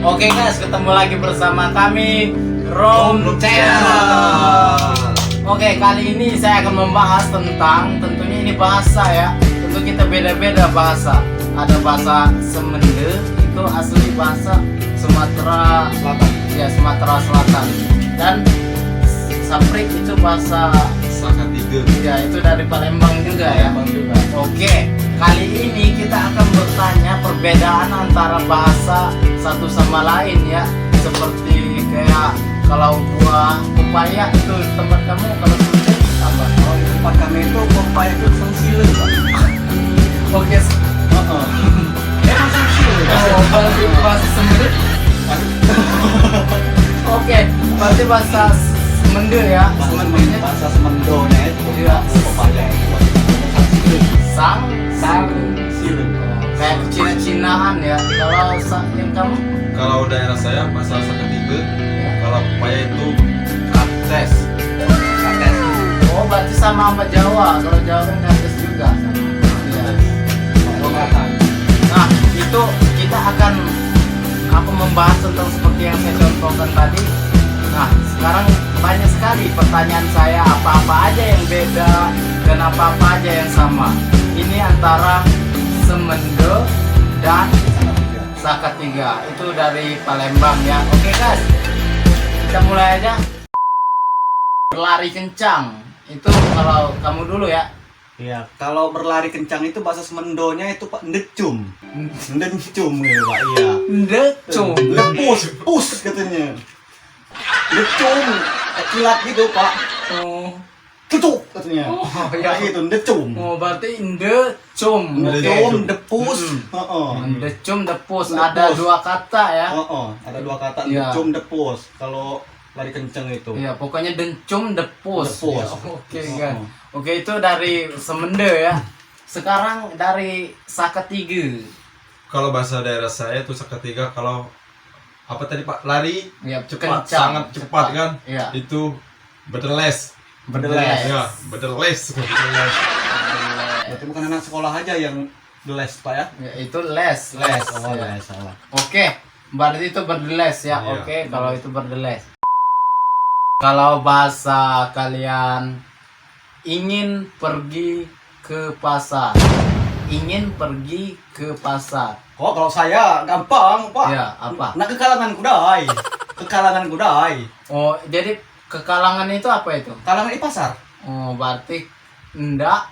Oke guys, ketemu lagi bersama kami Rom Channel. Oke, kali ini saya akan membahas tentang, tentunya ini bahasa ya. Tentu kita beda-beda bahasa. Ada bahasa Semende, itu asli bahasa Sumatera Selatan. Ya, Sumatera Selatan. Dan Saprik itu bahasa Sakatiga. ya, itu dari Palembang juga ya. Oke, kali ini kita akan bertanya perbedaan antara bahasa satu sama lain ya. Seperti kayak kalau buah pepaya itu tempat kamu, kalau Sunda apa? Kalau di tempat kami itu pepaya itu sangsileun, Pak. Oke. Emang sangsileun. Oh, berarti bahasa Semende. Oke, berarti bahasa Semende ya. Semendenya Bahasa Semendonya itu Iya. pepaya itu sangsileun. Sangsileun. Kayak Cina-Cinaan ya. Kalau yang kamu? Kalau daerah saya bahasa Sakatiga. Ya. Kalau pepaya itu kates. Kates. Oh, berarti sama Jawa. Kalau Jawa kan kates juga. Iya. Pengobatan. Nah, itu kita akan membahas tentang seperti yang saya contohkan tadi. Nah, sekarang banyak sekali pertanyaan saya, apa-apa aja yang beda dan apa-apa aja yang sama. Ini antara Semende dan Sakatiga. Itu dari Palembang ya. Oke guys, kita mulai aja. Berlari kencang. Itu kalau kamu dulu ya. Iya, kalau berlari kencang itu bahasa Semendonya itu Pak ndecum. Ndecum gitu, Pak. Iya. Ndecum. Pus katanya. Ndecum, kilat gitu, Pak. Oh. Tutup katanya. Oh, Ya iya. gitu, ndecum. Oh, berarti ndecum. Oke. Ndecum, depus. Heeh. Ndecum, depus. Depus. Ada dua kata ya. Heeh, ada dua kata Iya. ndecum, depus. Kalau lari kencang itu. Iya, pokoknya dencum, depus. Depus. Ya, oke Oh. kan. Oke, itu dari Semende ya. Sekarang dari Sakatiga. Kalau bahasa daerah saya itu Sakatiga. Kalau apa tadi Pak? Lari Ya, cepat, kencang, sangat cepat kan? Iya. Itu bedeles. Bedeles. Ya, bedeles. Berarti bukan anak sekolah aja yang les, Pak ya? Ya, itu les. Les. Oh, Ya. les salah. Oke, berarti itu berdeles ya. Iya. Oke, kalau itu berdeles. Kalau bahasa kalian ingin pergi ke pasar. Ingin pergi ke pasar. Oh, kalau saya gampang, Pak. Ya, apa? Nak ke kalangan kudai. Ke kalangan kudai. Oh, jadi kekalangan itu apa itu? Kalangan di pasar. Oh, berarti ndak.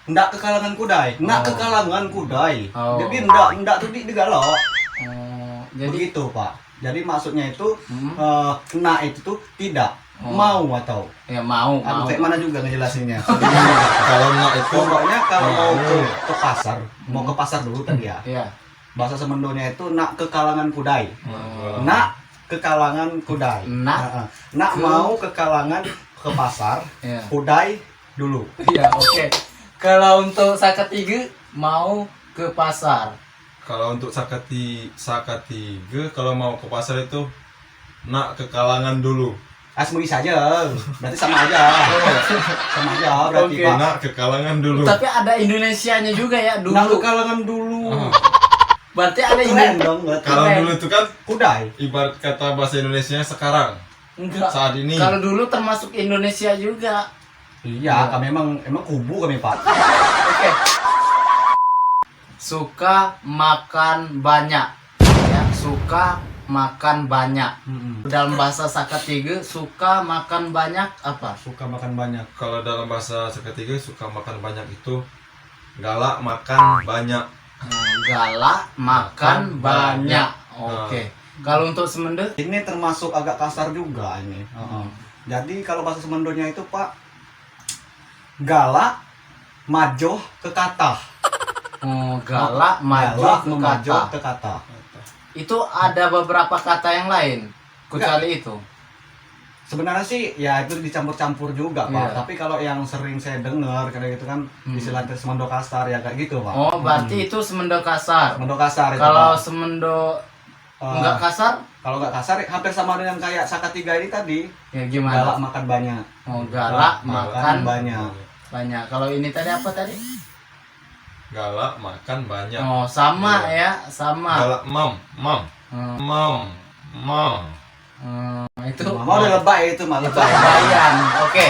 Ndak ke kalangan kudai. Nak ke Oh. kalangan kudai. Oh. Jadi ndak tuh digalak. Oh, jadi Begitu, Pak. Jadi maksudnya itu Hmm. nak itu tuh tidak Oh. mau atau ya mau. kayak mana juga ngejelasinnya. Kalau nak itu Pokoknya kalau mau mau. ke pasar, mau ke pasar dulu tadi ya. Iya. Bahasa Semendonya itu nak ke kalangan kudai. Oh. Nak ke kalangan kudai. Nak. Heeh. Nak Ke- mau ke kalangan ke pasar, Iya. kudai dulu. Iya, oke. Kalau untuk Sakatiga mau ke pasar. Kalau untuk Sakatiga kalau mau ke pasar itu nak ke kalangan dulu. Asmui saja. Berarti sama aja. Sama aja berarti, Oke. Pak. Nak ke kalangan dulu. Tapi ada Indonesianya juga ya Nak ke dulu. kalangan dulu. Ah. Berarti ada Keren Indonesia. dong, berarti. Kalau Keren. dulu itu kan Kudai. ibarat kata bahasa Indonesianya sekarang Enggak. saat ini. Kalau dulu termasuk Indonesia juga. Iya, kami emang kubu kami, Pak. Oke. Suka makan banyak. Ya, suka makan banyak. Dalam bahasa Sakatiga, suka makan banyak apa? Suka makan banyak. Kalau dalam bahasa Sakatiga suka makan banyak itu galak makan banyak. Galak makan Makan banyak. banyak. Oke. Kalau untuk Semende? Ini termasuk agak kasar juga ini. Jadi kalau bahasa Semendonya itu, Pak, galak majoh ke kata. Oh, galak maju Galak ke memajoh kata. ke kata. Itu ada beberapa kata yang lain kecuali itu. Sebenarnya sih ya itu dicampur-campur juga, Pak. Iya. Tapi kalau yang sering saya dengar kayak gitu kan istilah Semendo kasar ya kayak gitu, Pak. Oh, berarti itu Semendo kasar. Semendo kasar itu, Kalau Pak. Semendo Eh, enggak kasar, Kalau nggak kasar hampir sama dengan kayak Sakatiga ini tadi. ya Galak gimana? makan banyak. Oh, galak Makan makan banyak. banyak. Kalau ini tadi apa tadi? Galak makan banyak. Oh, sama Iya. ya, sama. Galak mam. Mam. Itu Mama udah lebay itu mah lebay. Bayan. Oke.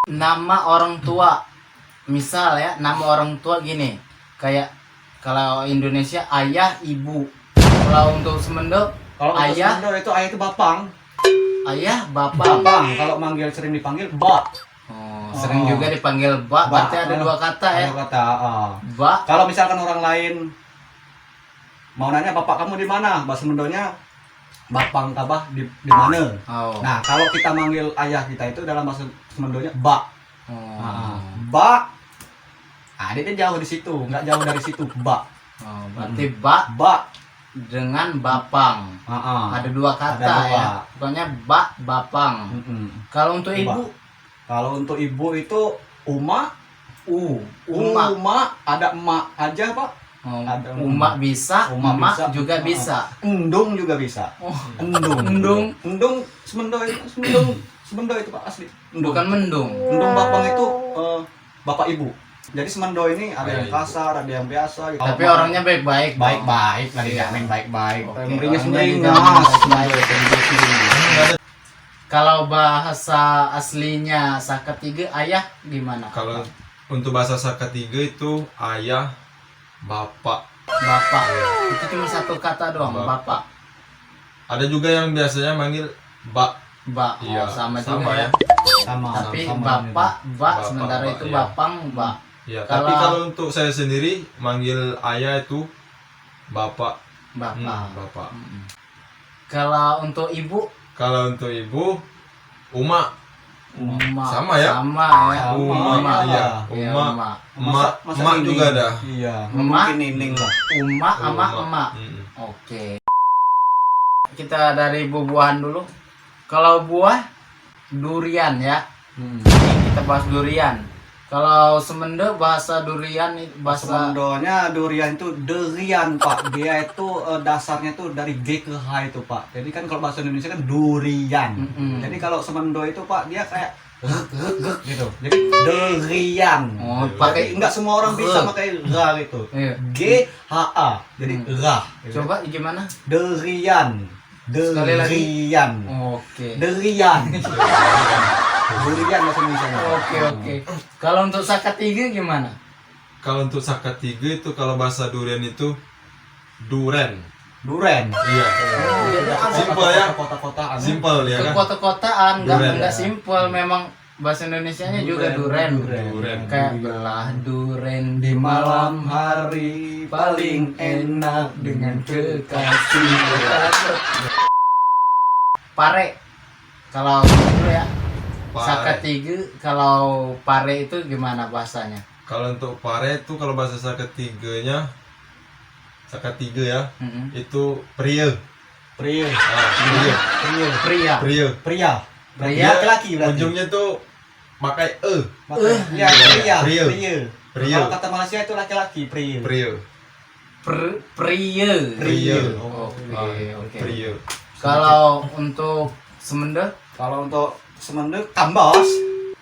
Nama orang tua. Misal ya, nama orang tua gini. Kayak kalau Indonesia ayah, ibu. Kalau untuk Semendo, Kalau untuk ayah, Sunda itu ayah itu bapang. ayah, bapak. Bapang. Kalau manggil sering dipanggil bak. Oh, sering juga dipanggil Bak. Berarti ada dua kata ya. Ada kata. Bak. Kalau misalkan orang lain mau nanya bapak kamu di mana, bahasa Mendonya bapang tabah di mana. Oh. Nah, kalau kita manggil ayah kita itu dalam bahasa Mendonya bak. Oh. Bak. Nah, dia jauh di situ, nggak jauh dari situ, bak. Oh, berarti Bak Bak. dengan Bapang. Ada dua kata Ada dua. ya. Pokoknya Bak, Bapang. Mm-mm. Kalau untuk ibu, Kalau untuk ibu itu uma, Uma. ada emak aja, Pak. Oh, Ada Uma bisa, Uma emak bisa. juga bisa. Endung juga bisa. Oh, Endung. Endung Semendo itu Pak asli. Endung. bukan mendung. Endung bapang itu bapak ibu. Jadi Semendo ini ada yang Baik. kasar, ada yang biasa gitu. Tapi orangnya baik-baik. dong. baik-baik lah Iya. dijamin baik-baik. Oke, Memberinya orangnya sendiri dijamin Semendo baik-baik. Kalau bahasa aslinya Sakatiga ayah gimana? Kalau untuk bahasa Sakatiga itu ayah, bapak. Bapak. Itu cuma satu kata doang, Bapak. bapak. Ada juga yang biasanya manggil bak. Bak. Oh, Iya, sama sama juga ya. ya. sama. Tapi sama bapak, bak, Bapak, sementara bak, itu iya. bapang, bak. Ya, Kalau- tapi kalau untuk saya sendiri manggil ayah itu bapak. Bapak. Bapak. Mm-mm. Kalau untuk ibu, Kalau untuk ibu, uma. Uma. Sama ya? Sama ya. Uma, iya. Iya, Uma. Uma. Emak, Masa emak ini? juga ada. Iya, Emak. mungkin nining lah. Uma sama Uma. emak. Mm. Oke. Kita dari buah-buahan dulu. Kalau buah, durian ya. Ini kita bahas durian. Kalau Semendo bahasa durian, bahasa Semendonya durian itu durian Pak. Dia itu dasarnya tuh dari G ke H itu Pak. Jadi kan kalau bahasa Indonesia kan durian. Mm-mm. Jadi kalau Semendo itu Pak dia kayak gitu. Jadi durian. Oh, Pakai pakai enggak semua orang bisa pakai ra gitu. Iya. G H A. Jadi ra. Coba gimana? Durian. Sekali lagi. Durian. Oke. Durian. Durian bahasa Indonesia. Oke. Kalau untuk Sakatiga gimana? Kalau untuk Sakatiga itu kalau bahasa durian itu duren. Duren. Iya. beda. Simpel ya. Kota-kotaan. Simpel ya Ke kan? kota-kotaan Duren. enggak simpel, memang bahasa Indonesianya juga duren. Duren. Kayak belah duren Di di malam malam hari paling enak dengan kekasih. pare. Kalau dulu ya, Pare. Sakatiga kalau pare itu gimana bahasanya? Kalau untuk pare itu kalau bahasa Sakatiganya Sakatiga ya, Mm-mm. itu pria. Pria. Pria. Pria. Pria. Pria. Pria. Pria. Laki-laki berarti. Ujungnya tuh pakai Ya, pria. Pria. Pria. Pria. Kalau kata Malaysia itu laki-laki, pria. Pria. Pria. Pria. Oke. Pria. Kalau untuk Semendo, Kalau untuk Semendo kambas.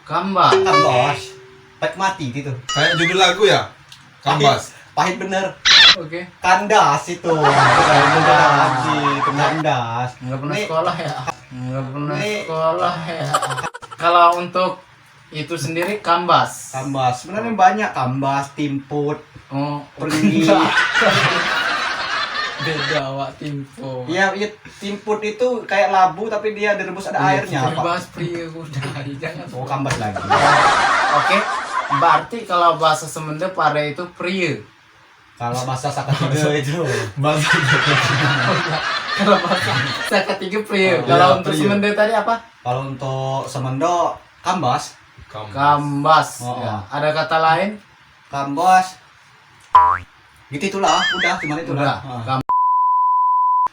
Kambas. Kambas. Baik mati gitu. Kayak judul lagu ya? Kambas. Pahit bener. Oke. Kandas itu. Kandas. Itu kandas. Nggak pernah Nih. sekolah ya? Nggak pernah Nih. sekolah ya. Kalau untuk itu sendiri kambas. Kambas. Sebenarnya banyak kambas, timput, Oh, pergi. beda awak timpo. Iya, timput itu kayak labu tapi dia direbus ada airnya, Pak. Bahas pria udah, jangan. Oh, kambas lagi. Oke. Berarti kalau bahasa Semendo pare itu pria. Kalau bahasa Sakatiga itu. Bahasa Kalau bahasa Sakatiga pria. Oh, Kalau iya, untuk pria. Semendo tadi apa? Kalau untuk Semendo kambas, Kambas. Oh, Ya. oh. Ada kata lain? kambas. Gitu itulah, udah cuman itulah. Udah.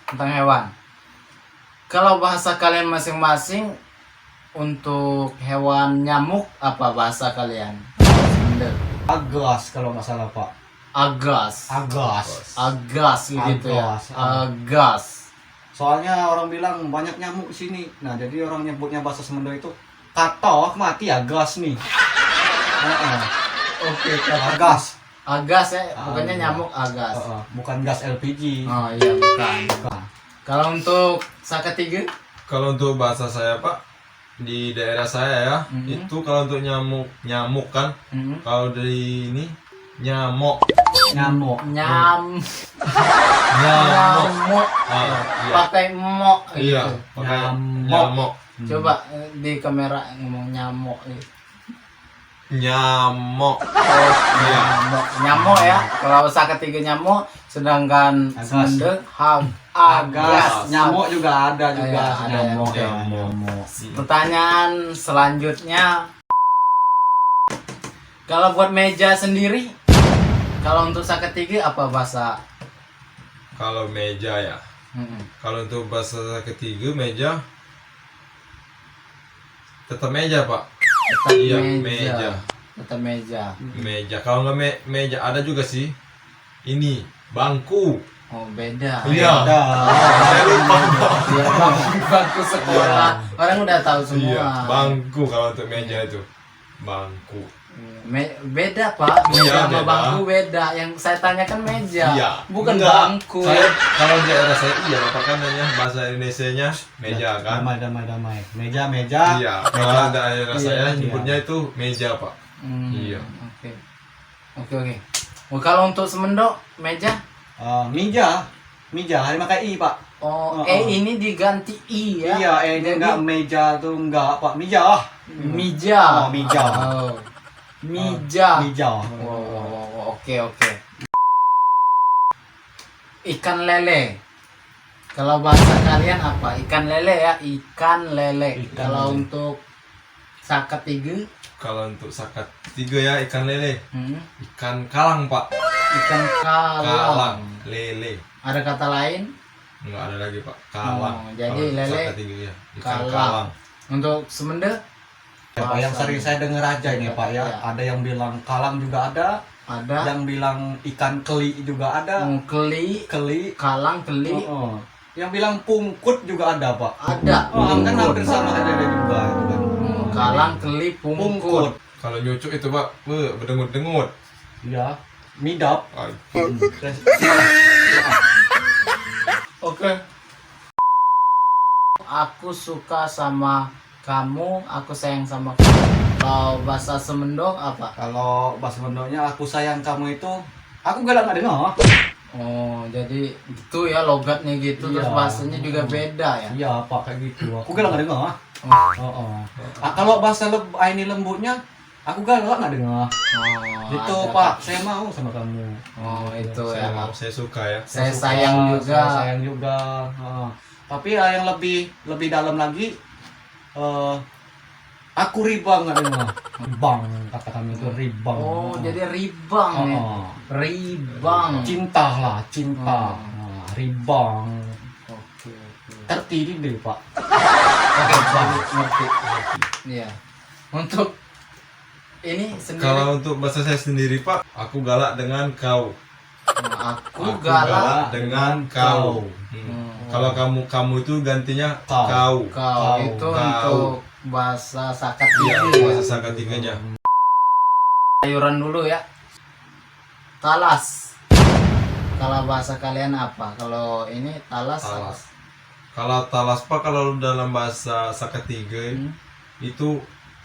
Tentang hewan. Kalau bahasa kalian masing-masing untuk hewan nyamuk apa bahasa kalian? Semendo. Agas kalau nggak salah, Pak. Agas. Agas. Gitu ya. Agas. Agas. Soalnya orang bilang banyak nyamuk di sini. Nah, jadi orang nyebutnya bahasa Semendo itu katok mati agas nih. Heeh. Oke, Agas. Agas ya, Ah, pokoknya iya. nyamuk agas. Bukan gas LPG. Oh iya bukan. Bukan. Kalau untuk saketiga, Kalau untuk bahasa saya Pak, di daerah saya ya, Mhm. itu kalau untuk nyamuk kan, Mhm. kalau dari ini nyamuk, Nyamuk. nyamuk, nyamuk, iya, pakai mok iya, gitu. pakai Nyamuk. nyamuk, Coba di kamera ngomong nyamuk. nyamuk, iya, Nyamuk ya. Kalau saketiga nyamuk, sedangkan Agas. semende Agas. Nyamuk juga ada juga. Iya, ada Nyamuk ya. yang Nyamuk. Pertanyaan selanjutnya, kalau buat meja sendiri, kalau untuk saketiga apa bahasa? Kalau meja ya, kalau untuk bahasa ketiga meja, tetap meja Pak. Tetap Iya, meja. Tetap meja. Meja. Kalau nggak meja ada juga sih. Ini bangku. Oh beda. Iya. Ada. Saya lupa. Iya, bangku sekolah. Orang udah tahu semua. Iya, bangku kalau untuk meja itu. Bangku. Beda Pak, meja Iya, sama beda. bangku beda. Yang saya tanyakan meja, Iya. bukan Enggak. bangku. Saya kalau di daerah saya iya, apa kan namanya bahasa Indonesianya meja kan? Damai. Meja. Iya. Kalau daerah Iya, saya iya. nyebutnya itu meja Pak. Iya. Oke. Oh, kalau untuk semendok meja, Mija. Hari pakai I, Pak. oh, Oh, ini diganti i ya. Iya, ini Jadi, enggak meja tuh enggak, Pak. Mija. Mija. Oh, mija. Oh. Mija. Mija. Oh, oke. Ikan lele. Kalau bahasa kalian apa? Ikan lele ya, ikan lele. Ikan Kalau lele. untuk saketiga, Kalau untuk sakat tiga ya ikan lele, hmm, ikan kalang Pak. ikan kalang. Kalang, lele. Ada kata lain? Enggak ada lagi Pak. Kalang. Oh, jadi Kalau untuk lele, sakat tiga ya ikan kalang. kalang. Untuk semende? Ya, Pak, yang sering saya dengar aja ini, Pak ya. Iya. Ada yang bilang kalang juga ada, Ada. yang bilang ikan keli juga ada. Keli, Keli. kalang, keli. Oh. Yang bilang pungkut juga ada, Pak. Ada. Oh, kan hampir sama ada juga itu kan. Kalang, keli, pungkut. Pungkut. Kalau nyucuk itu Pak, berdengut-dengut. Iya. Midap. Ay, Oke. Aku suka sama kamu, aku sayang sama kamu. Kalau bahasa Semendok apa? Kalau bahasa Mendoknya aku sayang kamu itu, aku galak nggak dengar. Oh, jadi gitu ya logatnya gitu, terus Iya. bahasanya juga beda ya. Iya, Pak, kayak gitu. Aku galak nggak dengar. Oh, Oh. Kalau bahasa ini lembutnya, aku galak nggak dengar. Gitu, ada. Pak. Saya mau sama kamu. Oh, itu saya ya. mau, saya suka ya. Saya suka, sayang juga. Saya sayang juga. Tapi yang lebih dalam lagi, aku ribang nggak dengar. Ribang, kata kami itu ribang. Oh, jadi ribang ya. Ribang. Cinta lah, cinta. Ribang. Oke. Tertiri deh, Pak. Ngerti. Iya. Untuk ini sendiri, Kalau untuk bahasa saya sendiri Pak, aku galak dengan kau. aku Aku galak dengan kau. Kalau kamu itu gantinya kau. kau itu Kau. untuk bahasa sakat Iya, gigi ya. bahasa sakat tiganya. Sayuran dulu ya. Talas. Kalau bahasa kalian apa? Kalau ini talas. Talas. Kalau talas Pak, kalau dalam bahasa sakat tiga Hmm. itu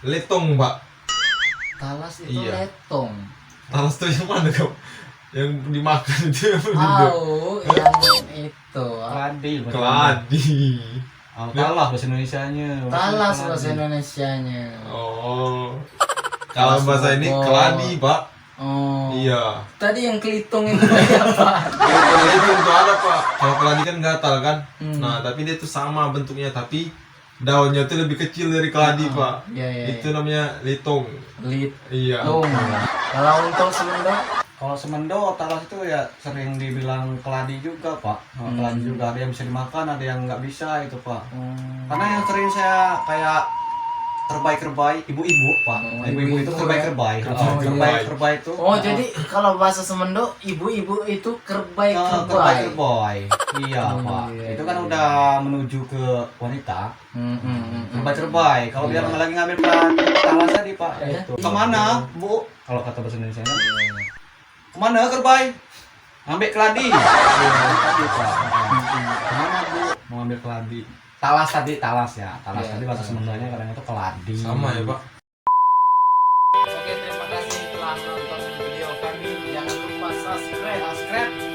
letong Pak. Talas itu Iya. letong. Talas tuh yang mana kau? Yang dimakan itu yang Tahu yang itu. Keladi. keladi. Talas bahasa Indonesianya. Talas bahasa Indonesianya. Oh. Kalau bahasa ini Oh. keladi Pak. Oh. Iya. Tadi yang kelitung itu apa? Kalau itu untuk ada Pak. Kalau keladi kan gatal kan. Hmm. Nah tapi dia tuh sama bentuknya tapi daunnya tuh lebih kecil dari keladi Pak. Iya. Itu namanya litong. Iya. Litung. Kalau untuk semendok, Kalau semendo, talas itu ya sering dibilang keladi juga, Pak. Keladi juga, ada yang bisa dimakan, ada yang nggak bisa itu, Pak. Karena yang sering saya kayak kerbau-kerbau, ibu-ibu, Pak. Oh, Ibu-ibu itu ibu-ibu kerbau-kerbau. Oh, Kerbau itu. oh jadi kalau bahasa semendok, ibu-ibu itu kerbai. kerbau. Iya, Oh, Pak. iya, Itu kan iya. udah menuju ke wanita. Kerbau. Kalau dia Iya. lagi ngambil pelan talas tadi, Pak. Iya. Itu. Kemana, Bu? Kalau kata bahasa Indonesia kan. Mana kerbay? Ngambil keladi. Tadi Pak. Kemana Bu? Mau ambil keladi. Talas tadi, talas ya. Talas Iya, tadi bahasa Sundanya kadang itu keladi. Sama ya Pak. Oke, terima kasih telah menonton video kami. Jangan lupa subscribe